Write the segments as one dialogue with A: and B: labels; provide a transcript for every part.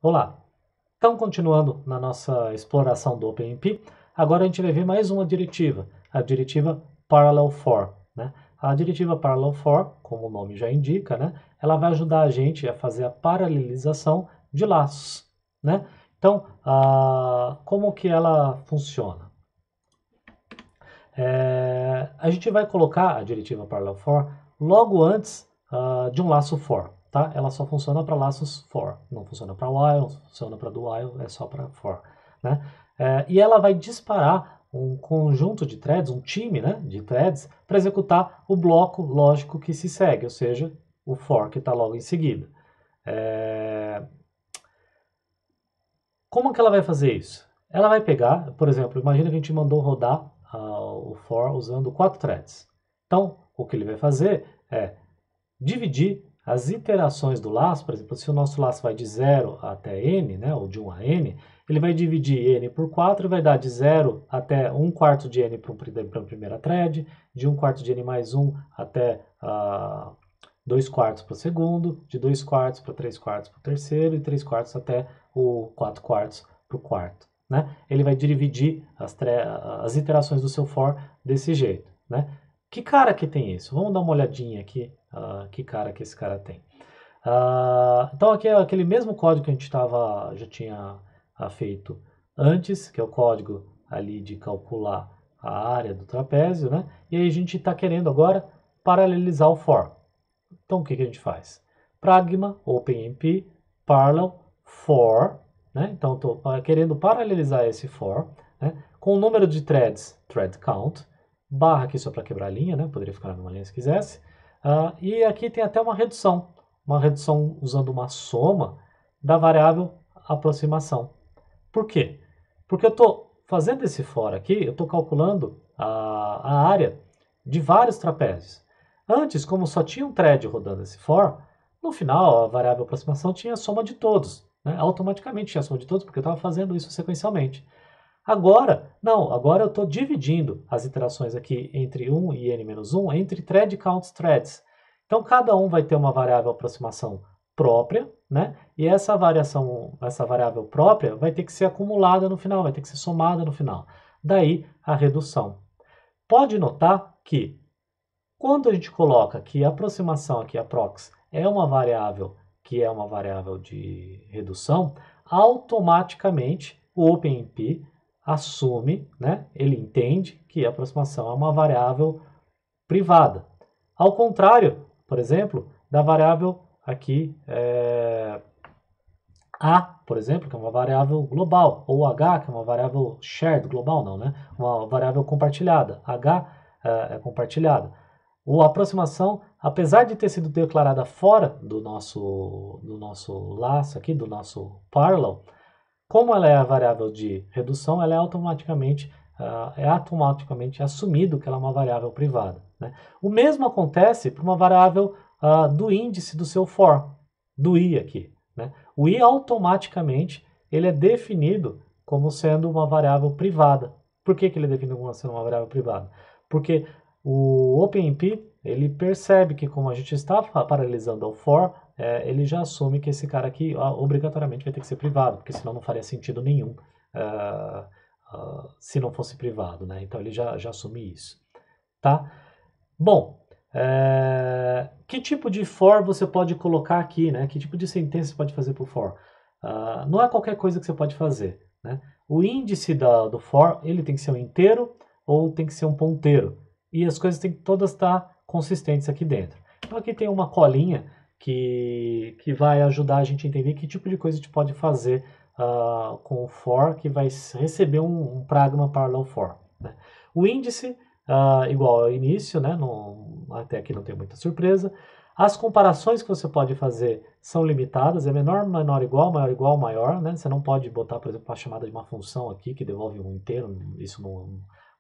A: Olá! Então, continuando na nossa exploração do OpenMP, agora a gente vai ver mais uma diretiva, a diretiva Parallel For, né? A diretiva Parallel For, como o nome já indica, né? Ela vai ajudar a gente a fazer a paralelização de laços, né? Então, como que ela funciona? A gente vai colocar a diretiva Parallel For logo antes de um laço for, tá? Ela só funciona para laços for, não funciona para while, funciona para do while, é só para for, né? E ela vai disparar um conjunto de threads, um time, né, de threads, para executar o bloco lógico que se segue, ou seja, o for que está logo em seguida. Como que ela vai fazer isso? Ela vai pegar, por exemplo, imagina que a gente mandou rodar o for usando 4 threads. Então, o que ele vai fazer é dividir as iterações do laço, por exemplo, se o nosso laço vai de 0 até n, né, ou de 1 a n, ele vai dividir n por 4 e vai dar de 0 até 1 quarto de n para a primeira thread, de 1 quarto de n mais 1 até 2 quartos para o segundo, de 2 quartos para 3 quartos para o terceiro e 3 quartos até o 4 quartos para o quarto. Né? Ele vai dividir as iterações do seu for desse jeito. Né? Que cara que tem isso? Vamos dar uma olhadinha aqui, que cara que esse cara tem. Então aqui é aquele mesmo código que a gente já tinha feito antes, que é o código ali de calcular a área do trapézio, né? E aí a gente está querendo agora paralelizar o for. Então o que a gente faz? Pragma, OpenMP, parallel, for, né? Então estou querendo paralelizar esse for, né? Com o número de threads, thread count, barra aqui só para quebrar a linha, né? Poderia ficar numa linha se quisesse. E aqui tem até uma redução usando uma soma da variável aproximação. Por quê? Porque eu estou fazendo esse for aqui, eu estou calculando a área de vários trapézios. Antes, como só tinha um thread rodando esse for, no final a variável aproximação tinha a soma de todos. Né? Automaticamente tinha a soma de todos, porque eu estava fazendo isso sequencialmente. Agora, não, agora eu estou dividindo as iterações aqui entre 1 e n-1 entre thread counts threads. Então, cada um vai ter uma variável aproximação própria, né? E essa variável própria vai ter que ser acumulada no final, vai ter que ser somada no final. Daí a redução. Pode notar que quando a gente coloca que a aproximação aqui, aprox, é uma variável que é uma variável de redução, automaticamente o OpenMP assume, né, ele entende que a aproximação é uma variável privada. Ao contrário, por exemplo, da variável aqui A, por exemplo, que é uma variável global, ou H, que é uma variável shared, global não, né? Uma variável compartilhada. H é compartilhada. A aproximação, apesar de ter sido declarada fora do nosso laço aqui, do nosso parallel, como ela é a variável de redução, ela é automaticamente assumido que ela é uma variável privada. Né? O mesmo acontece para uma variável do índice do seu for, do i aqui. Né? O i automaticamente ele é definido como sendo uma variável privada. Por que ele é definido como sendo uma variável privada? Porque o OpenMP ele percebe que como a gente está paralelizando ao for, ele já assume que esse cara aqui obrigatoriamente vai ter que ser privado, porque senão não faria sentido nenhum se não fosse privado, né? Então ele já assume isso, tá? Bom, que tipo de for você pode colocar aqui, né? Que tipo de sentença você pode fazer para o for? Não é qualquer coisa que você pode fazer, né? O índice do for, ele tem que ser um inteiro ou tem que ser um ponteiro. E as coisas têm que todas estar consistentes aqui dentro. Então aqui tem uma colinha que vai ajudar a gente a entender que tipo de coisa a gente pode fazer com o for que vai receber um pragma parallel for. Né? O índice igual ao início, né? Até aqui não tem muita surpresa. As comparações que você pode fazer são limitadas, é menor, menor, igual, maior, igual, maior, né? Você não pode botar, por exemplo, a chamada de uma função aqui que devolve um inteiro, isso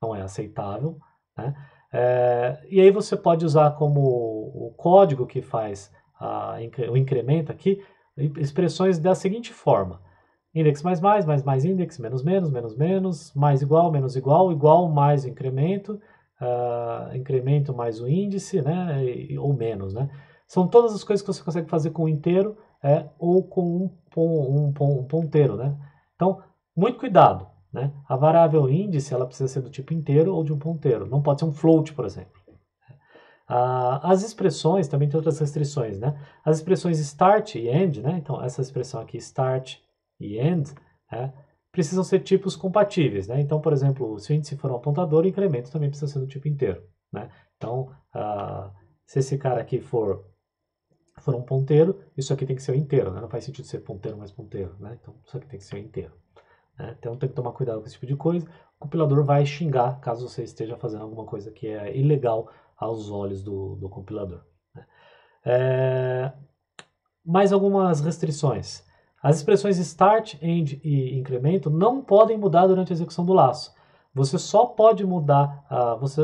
A: não é aceitável, né? E aí você pode usar como o código que faz o incremento aqui, expressões da seguinte forma: index mais index, menos menos, menos menos, mais igual, igual mais o incremento, incremento mais o índice, né, ou menos, né? São todas as coisas que você consegue fazer com o inteiro ou com um ponteiro, né? Então, muito cuidado, né? A variável índice ela precisa ser do tipo inteiro ou de um ponteiro, não pode ser um float, por exemplo. As expressões, também tem outras restrições, né? As expressões start e end, né? Então, essa expressão aqui, start e end, precisam ser tipos compatíveis, né? Então, por exemplo, se o índice for um apontador, o incremento também precisa ser do tipo inteiro, né? Então, se esse cara aqui for um ponteiro, isso aqui tem que ser o inteiro, né? Não faz sentido ser ponteiro mais ponteiro, né? Então, isso aqui tem que ser o inteiro. Né? Então, tem que tomar cuidado com esse tipo de coisa. O compilador vai xingar caso você esteja fazendo alguma coisa que é ilegal aos olhos do compilador. Né? Mais algumas restrições. As expressões start, end e incremento não podem mudar durante a execução do laço. Você só pode mudar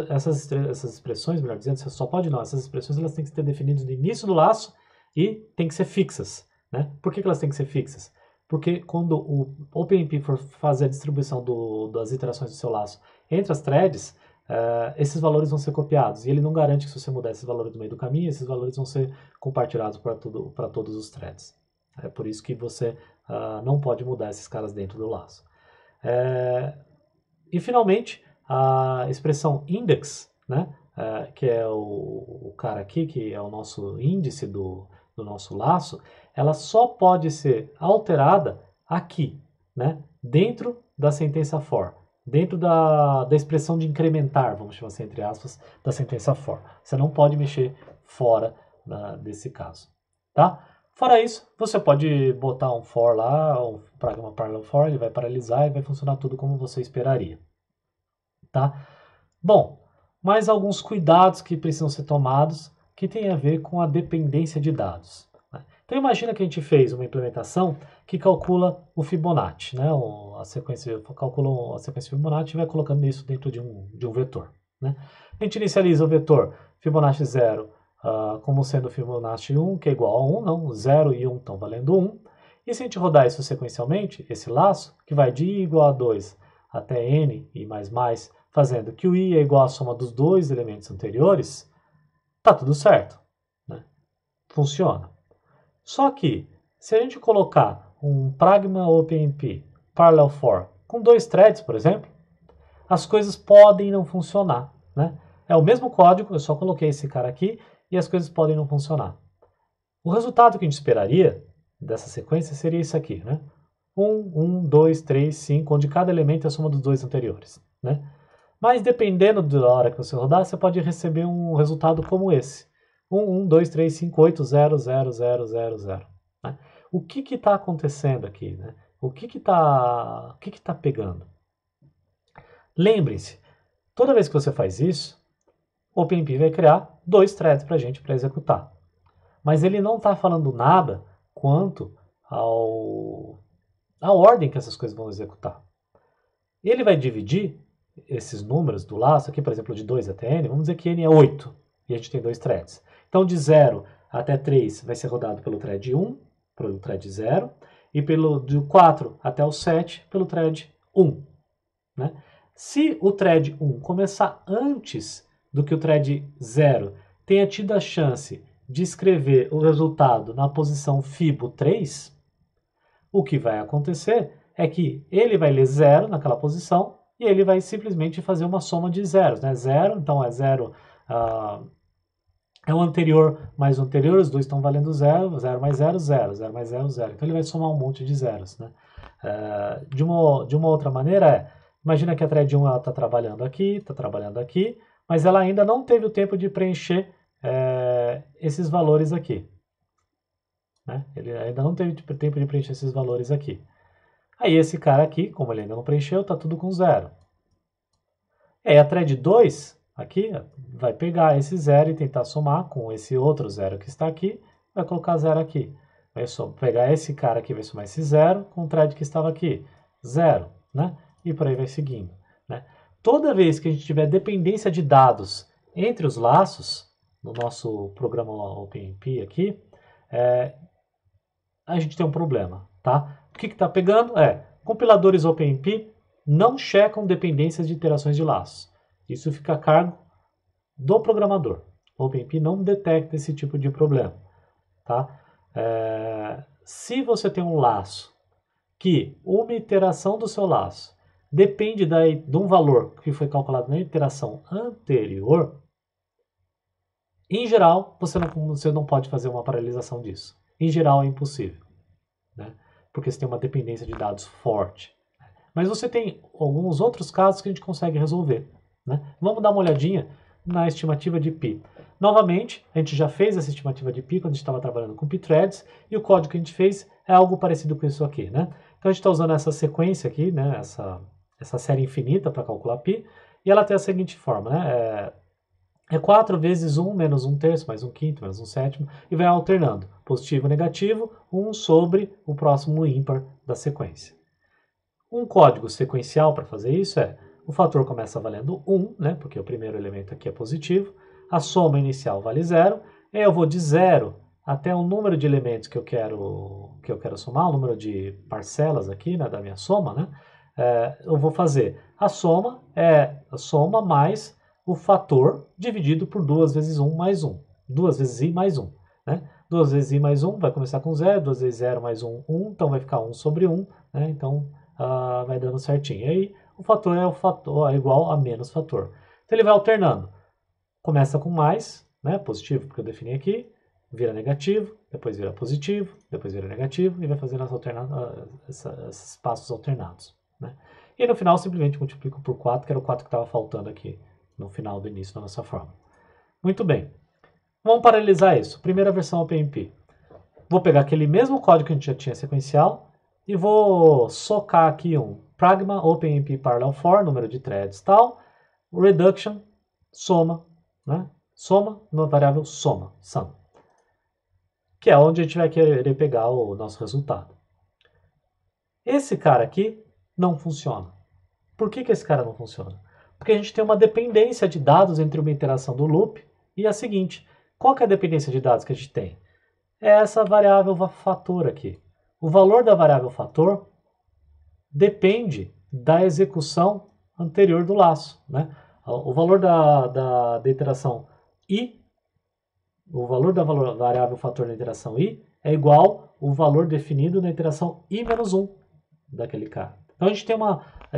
A: essas expressões, melhor dizendo, você só pode não. Essas expressões elas têm que ser definidas no início do laço e têm que ser fixas. Né? Por que elas têm que ser fixas? Porque quando o OpenMP for fazer a distribuição das iterações do seu laço entre as threads, esses valores vão ser copiados. E ele não garante que se você mudar esses valores no meio do caminho, esses valores vão ser compartilhados para todos os threads. É por isso que você não pode mudar esses caras dentro do laço. E finalmente, a expressão index, né, que é o cara aqui, que é o nosso índice do nosso laço, ela só pode ser alterada aqui, né, dentro da sentença for. Dentro da expressão de incrementar, vamos chamar assim, entre aspas, da sentença for. Você não pode mexer fora desse caso. Tá? Fora isso, você pode botar um for lá, um programa parallel for, ele vai paralisar e vai funcionar tudo como você esperaria. Tá? Bom, mais alguns cuidados que precisam ser tomados que tem a ver com a dependência de dados. Então imagina que a gente fez uma implementação que calcula o Fibonacci, né? Calcula a sequência Fibonacci e vai colocando isso dentro de um vetor. Né? A gente inicializa o vetor Fibonacci 0 como sendo Fibonacci 1, que é igual a 1, não, 0 e 1 estão valendo 1. E se a gente rodar isso sequencialmente, esse laço, que vai de i igual a 2 até n e mais, fazendo que o i é igual à soma dos dois elementos anteriores, tá tudo certo. Né? Funciona. Só que, se a gente colocar um Pragma OpenMP Parallel for com 2 threads, por exemplo, as coisas podem não funcionar. Né? É o mesmo código, eu só coloquei esse cara aqui e as coisas podem não funcionar. O resultado que a gente esperaria dessa sequência seria isso aqui. Né? 1, 2, 3, 5, onde cada elemento é a soma dos dois anteriores. Né? Mas dependendo da hora que você rodar, você pode receber um resultado como esse. 1, 2, 3, 5, 8, 0, 0, 0, 0, 0. Né? O que está acontecendo aqui? Né? O que está pegando? Lembrem-se, toda vez que você faz isso, o OpenMP vai criar 2 threads para a gente para executar. Mas ele não está falando nada quanto à ordem que essas coisas vão executar. Ele vai dividir esses números do laço, aqui por exemplo de 2 até n, vamos dizer que n é 8, e a gente tem 2 threads. Então de 0 até 3 vai ser rodado pelo thread 1, pelo thread 0, e de 4 até o 7 pelo thread 1. Né? Se o thread 1 começar antes do que o thread 0 tenha tido a chance de escrever o resultado na posição Fibo 3, o que vai acontecer é que ele vai ler 0 naquela posição e ele vai simplesmente fazer uma soma de zeros. Né? 0, então é 0, é o anterior mais o anterior, os dois estão valendo 0, 0 mais 0, 0, 0 mais 0, 0. Então ele vai somar um monte de zeros. Né? De uma outra maneira, imagina que a thread 1 está trabalhando aqui, mas ela ainda não teve o tempo de preencher esses valores aqui. Né? Ele ainda não teve tempo de preencher esses valores aqui. Aí esse cara aqui, como ele ainda não preencheu, está tudo com 0. E aí a thread 2, aqui, vai pegar esse 0 e tentar somar com esse outro 0 que está aqui, vai colocar 0 aqui. Vai pegar esse cara aqui, vai somar esse 0 com o thread que estava aqui, 0, né? E por aí vai seguindo. Né? Toda vez que a gente tiver dependência de dados entre os laços, no nosso programa OpenMP aqui, a gente tem um problema, tá? O que está pegando compiladores OpenMP não checam dependências de iterações de laços. Isso fica a cargo do programador. O OpenMP não detecta esse tipo de problema, tá? Se você tem um laço que uma iteração do seu laço depende de um valor que foi calculado na iteração anterior, em geral, você não pode fazer uma paralisação disso. Em geral, é impossível, né? Porque você tem uma dependência de dados forte. Mas você tem alguns outros casos que a gente consegue resolver, né? Vamos dar uma olhadinha na estimativa de π. Novamente, a gente já fez essa estimativa de π quando a gente estava trabalhando com pthreads, e o código que a gente fez é algo parecido com isso aqui, né? Então a gente está usando essa sequência aqui, né? Essa série infinita para calcular π, e ela tem a seguinte forma, né? É 4 vezes 1 menos 1 terço, mais 1 quinto, menos 1 sétimo, e vai alternando, positivo e negativo, 1 sobre o próximo ímpar da sequência. Um código sequencial para fazer isso é, o fator começa valendo 1, né, porque o primeiro elemento aqui é positivo, a soma inicial vale 0, e eu vou de 0 até o número de elementos que eu quero somar, o número de parcelas aqui, né, da minha soma, né, eu vou fazer a soma mais o fator dividido por 2 vezes 1 mais 1. 2 vezes i mais 1. Né? 2 vezes i mais 1 vai começar com 0, 2 vezes 0 mais 1, 1, então vai ficar 1 sobre 1, né? Então vai dando certinho. E aí o fator é igual a menos fator. Então ele vai alternando. Começa com mais, né? Positivo, porque eu defini aqui, vira negativo, depois vira positivo, depois vira negativo, e vai fazendo esses passos alternados. Né? E no final simplesmente multiplico por 4, que era o 4 que estava faltando aqui no final do início da nossa fórmula. Muito bem. Vamos paralelizar isso. Primeira versão OpenMP. Vou pegar aquele mesmo código que a gente já tinha sequencial e vou socar aqui um pragma OpenMP parallel for, número de threads tal, reduction, soma, né? Soma na variável soma, sum, que é onde a gente vai querer pegar o nosso resultado. Esse cara aqui não funciona. Por que esse cara não funciona? Porque a gente tem uma dependência de dados entre uma iteração do loop e a seguinte. Qual que é a dependência de dados que a gente tem? É essa variável fator aqui. O valor da variável fator depende da execução anterior do laço. Né? O valor da iteração i, o valor da variável fator da iteração i é igual ao valor definido na iteração i menos 1 daquele cara. Então a gente tem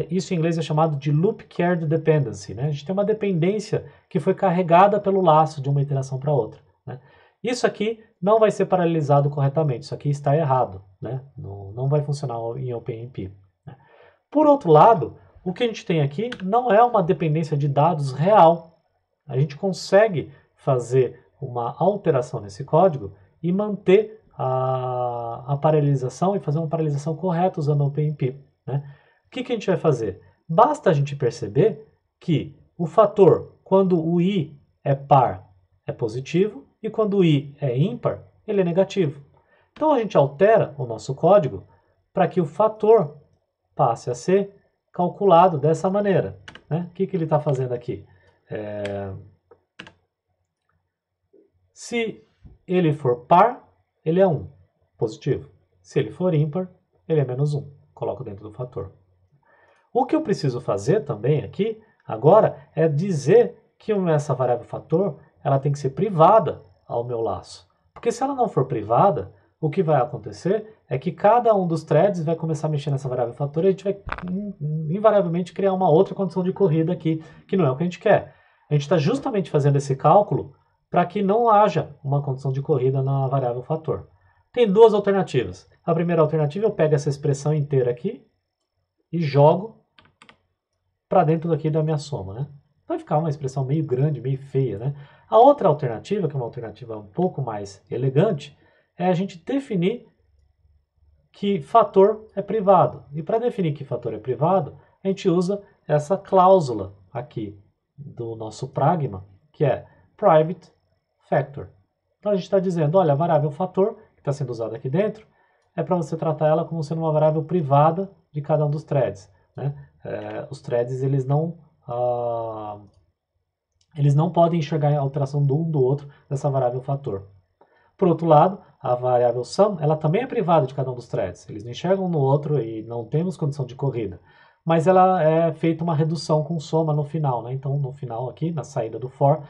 A: isso em inglês é chamado de loop carried dependency, né? A gente tem uma dependência que foi carregada pelo laço de uma iteração para outra. Né? Isso aqui não vai ser paralelizado corretamente, isso aqui está errado, né? Não vai funcionar em OpenMP. Né? Por outro lado, o que a gente tem aqui não é uma dependência de dados real. A gente consegue fazer uma alteração nesse código e manter a paralelização e fazer uma paralelização correta usando o OpenMP. Né? O que a gente vai fazer? Basta a gente perceber que o fator, quando o i é par, é positivo, e quando o i é ímpar, ele é negativo. Então a gente altera o nosso código para que o fator passe a ser calculado dessa maneira. Né? O que ele está fazendo aqui? Se ele for par, ele é 1, positivo. Se ele for ímpar, ele é menos 1. Coloco dentro do fator. O que eu preciso fazer também aqui, agora, é dizer que essa variável fator ela tem que ser privada ao meu laço. Porque se ela não for privada, o que vai acontecer é que cada um dos threads vai começar a mexer nessa variável fator e a gente vai invariavelmente criar uma outra condição de corrida aqui, que não é o que a gente quer. A gente está justamente fazendo esse cálculo para que não haja uma condição de corrida na variável fator. Tem duas alternativas. A primeira alternativa, eu pego essa expressão inteira aqui e jogo para dentro daqui da minha soma, né? Vai ficar uma expressão meio grande, meio feia, né? A outra alternativa, que é uma alternativa um pouco mais elegante, é a gente definir que fator é privado. E para definir que fator é privado, a gente usa essa cláusula aqui do nosso pragma, que é private factor. Então a gente está dizendo, olha, a variável fator, que está sendo usada aqui dentro, é para você tratar ela como sendo uma variável privada de cada um dos threads. Né? Os threads eles não podem enxergar a alteração do um do outro dessa variável fator. Por outro lado, a variável sum ela também é privada de cada um dos threads. Eles não enxergam um no outro e não temos condição de corrida. Mas ela é feita uma redução com soma no final. Né? Então, no final aqui, na saída do for,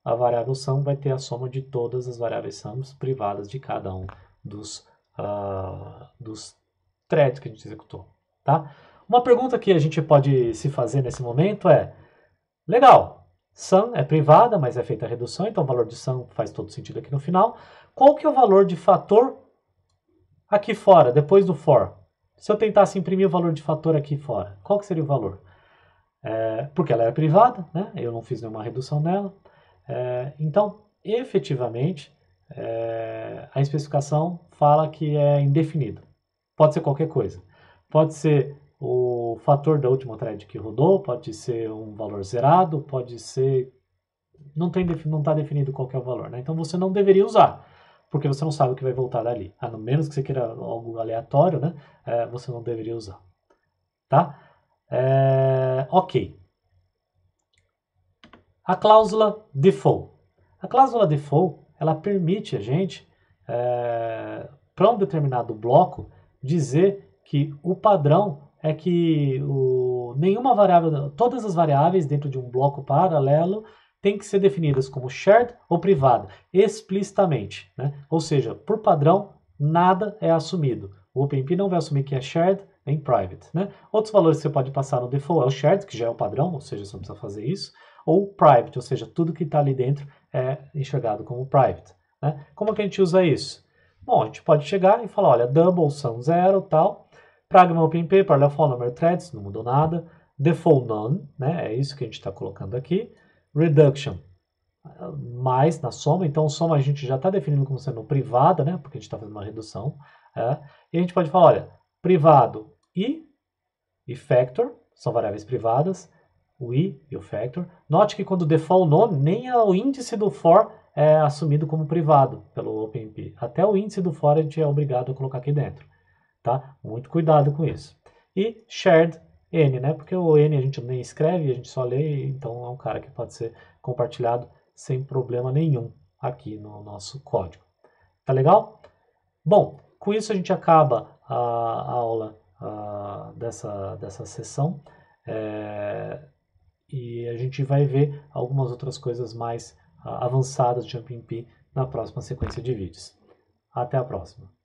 A: a variável sum vai ter a soma de todas as variáveis sums privadas de cada um dos threads que a gente executou. Tá? Uma pergunta que a gente pode se fazer nesse momento é, legal, sum é privada, mas é feita a redução, então o valor de sum faz todo sentido aqui no final. Qual que é o valor de fator aqui fora, depois do for? Se eu tentasse imprimir o valor de fator aqui fora, qual que seria o valor? Porque ela é privada, né? Eu não fiz nenhuma redução nela. Então, efetivamente, a especificação fala que é indefinido. Pode ser qualquer coisa. Pode ser o fator da última thread que rodou, pode ser um valor zerado, pode ser... Não está definido qual que é o valor, né? Então você não deveria usar, porque você não sabe o que vai voltar dali. A menos que você queira algo aleatório, né? Você não deveria usar. Tá? Ok. A cláusula default. A cláusula default, ela permite a gente, para um determinado bloco, dizer que o padrão é que nenhuma variável, todas as variáveis dentro de um bloco paralelo têm que ser definidas como shared ou privada, explicitamente. Né? Ou seja, por padrão, nada é assumido. O OpenMP não vai assumir que é shared nem private. Né? Outros valores que você pode passar no default é o shared, que já é o padrão, ou seja, você não precisa fazer isso, ou private, ou seja, tudo que está ali dentro é enxergado como private. Né? Como que a gente usa isso? Bom, a gente pode chegar e falar, olha, double sum 0, tal, pragma OpenMP, parallel for number threads, não mudou nada, default none, né? É isso que a gente está colocando aqui, reduction, mais na soma, então soma a gente já está definindo como sendo privada, né? Porque a gente está fazendo uma redução, e a gente pode falar, olha, privado e factor, são variáveis privadas, o i e o factor. Note que quando default none, nem o índice do for é assumido como privado pelo OpenMP. Até o índice do for a gente é obrigado a colocar aqui dentro. Tá? Muito cuidado com isso. E shared n, né? Porque o n a gente nem escreve, a gente só lê, então é um cara que pode ser compartilhado sem problema nenhum aqui no nosso código. Tá legal? Bom, com isso a gente acaba a aula dessa sessão. E a gente vai ver algumas outras coisas mais avançadas de JumpMP na próxima sequência de vídeos. Até a próxima!